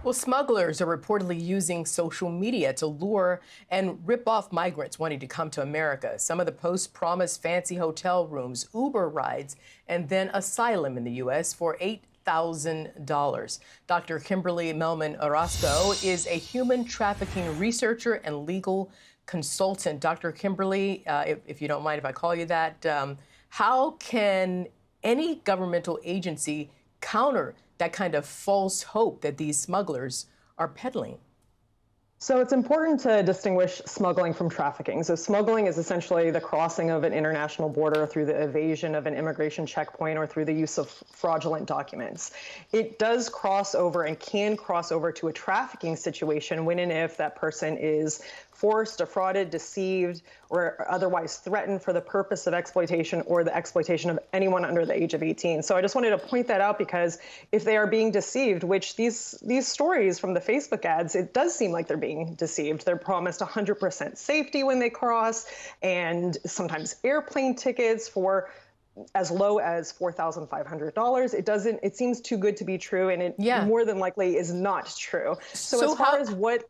Well, smugglers are reportedly using social media to lure and rip off migrants wanting to come to America. Some of the posts promise fancy hotel rooms, Uber rides, and then asylum in the U.S. for $8,000. Dr. Kimberly Melman Orozco is a human trafficking researcher and legal consultant. Dr. Kimberly, if you don't mind if I call you that, how can any governmental agency counter that kind of false hope that these smugglers are peddling? So it's important to distinguish smuggling from trafficking. So smuggling is essentially the crossing of an international border through the evasion of an immigration checkpoint or through the use of fraudulent documents. It does cross over and can cross over to a trafficking situation when and if that person is forced, defrauded, deceived, or otherwise threatened for the purpose of exploitation or the exploitation of anyone under the age of 18. So I just wanted to point that out because if they are being deceived, which these stories from the Facebook ads, it does seem like they're being deceived. They're promised 100% safety when they cross, and sometimes airplane tickets for as low as $4,500. It seems too good to be true, and it more than likely is not true. So as far as what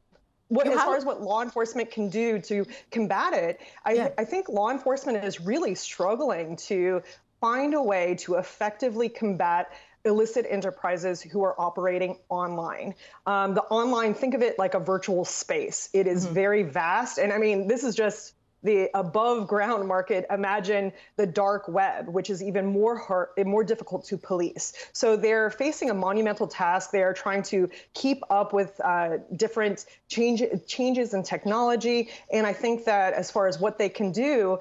law enforcement can do to combat it, I think law enforcement is really struggling to find a way to effectively combat illicit enterprises who are operating online. The online, think of it like a virtual space. It is very vast. And I mean, this is just the above ground market. Imagine the dark web, which is even more difficult to police. So they're facing a monumental task. They are trying to keep up with different changes in technology. And I think that as far as what they can do,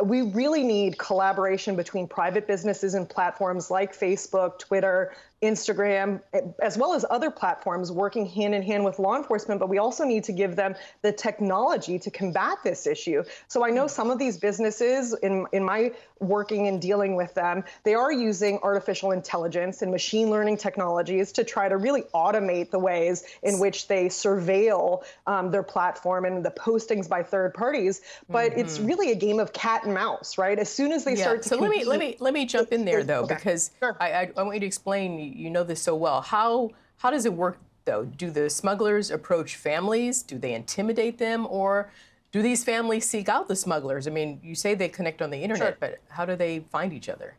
we really need collaboration between private businesses and platforms like Facebook, Twitter, Instagram, as well as other platforms working hand in hand with law enforcement, but we also need to give them the technology to combat this issue. So I know some of these businesses, in my working and dealing with them, they are using artificial intelligence and machine learning technologies to try to really automate the ways in which they surveil their platform and the postings by third parties. But it's really a game of cat and mouse, right? As soon as they start to compete, let me jump in there though, because sure. I want you to explain. You know this so well. How does it work, though? Do the smugglers approach families? Do they intimidate them? Or do these families seek out the smugglers? I mean, you say they connect on the internet, but how do they find each other?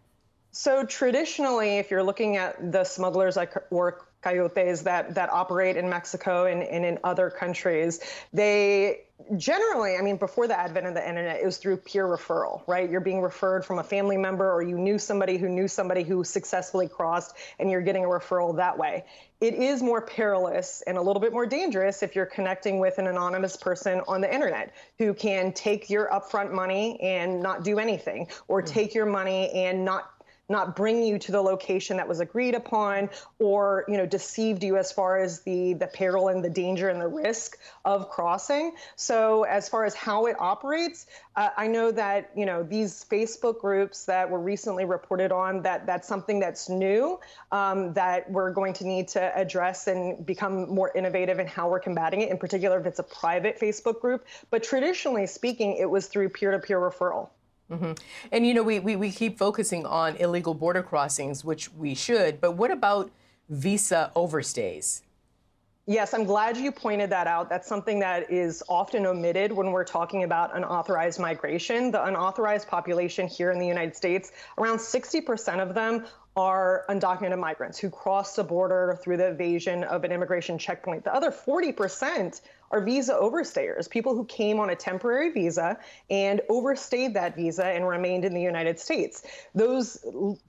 So traditionally, if you're looking at the smugglers or coyotes that operate in Mexico and in other countries, they generally, I mean, before the advent of the internet, it was through peer referral, right? You're being referred from a family member, or you knew somebody who successfully crossed, and you're getting a referral that way. It is more perilous and a little bit more dangerous if you're connecting with an anonymous person on the internet who can take your upfront money and not do anything, or take your money and not bring you to the location that was agreed upon, or deceived you as far as the peril and the danger and the risk of crossing. So as far as how it operates, I know that these Facebook groups that were recently reported on, that's something that's new, that we're going to need to address and become more innovative in how we're combating it, in particular if it's a private Facebook group. But traditionally speaking, it was through peer-to-peer referral. And we keep focusing on illegal border crossings, which we should, but what about visa overstays? Yes, I'm glad you pointed that out. That's something that is often omitted when we're talking about unauthorized migration. The unauthorized population here in the United States, around 60% of them are undocumented migrants who cross the border through the evasion of an immigration checkpoint. The other 40% are visa overstayers, people who came on a temporary visa and overstayed that visa and remained in the United States. Those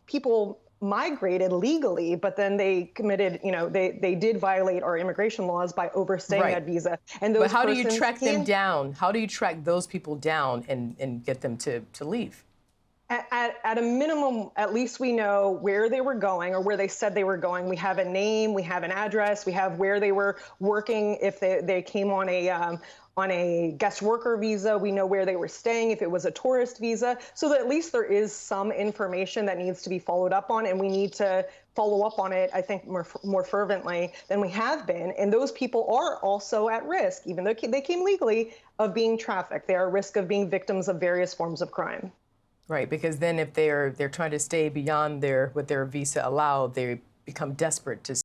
people migrated legally, but then they committed, they did violate our immigration laws by overstaying that visa. And those but how do you track them down? How do you track those people down and get them to leave? At a minimum, at least we know where they were going or where they said they were going. We have a name, we have an address, we have where they were working. If they came on a guest worker visa, we know where they were staying if it was a tourist visa, so that at least there is some information that needs to be followed up on, and we need to follow up on it, I think, more fervently than we have been. And those people are also at risk, even though they came legally, of being trafficked. They are at risk of being victims of various forms of crime. Right, because then if they're trying to stay beyond what their visa allowed, they become desperate to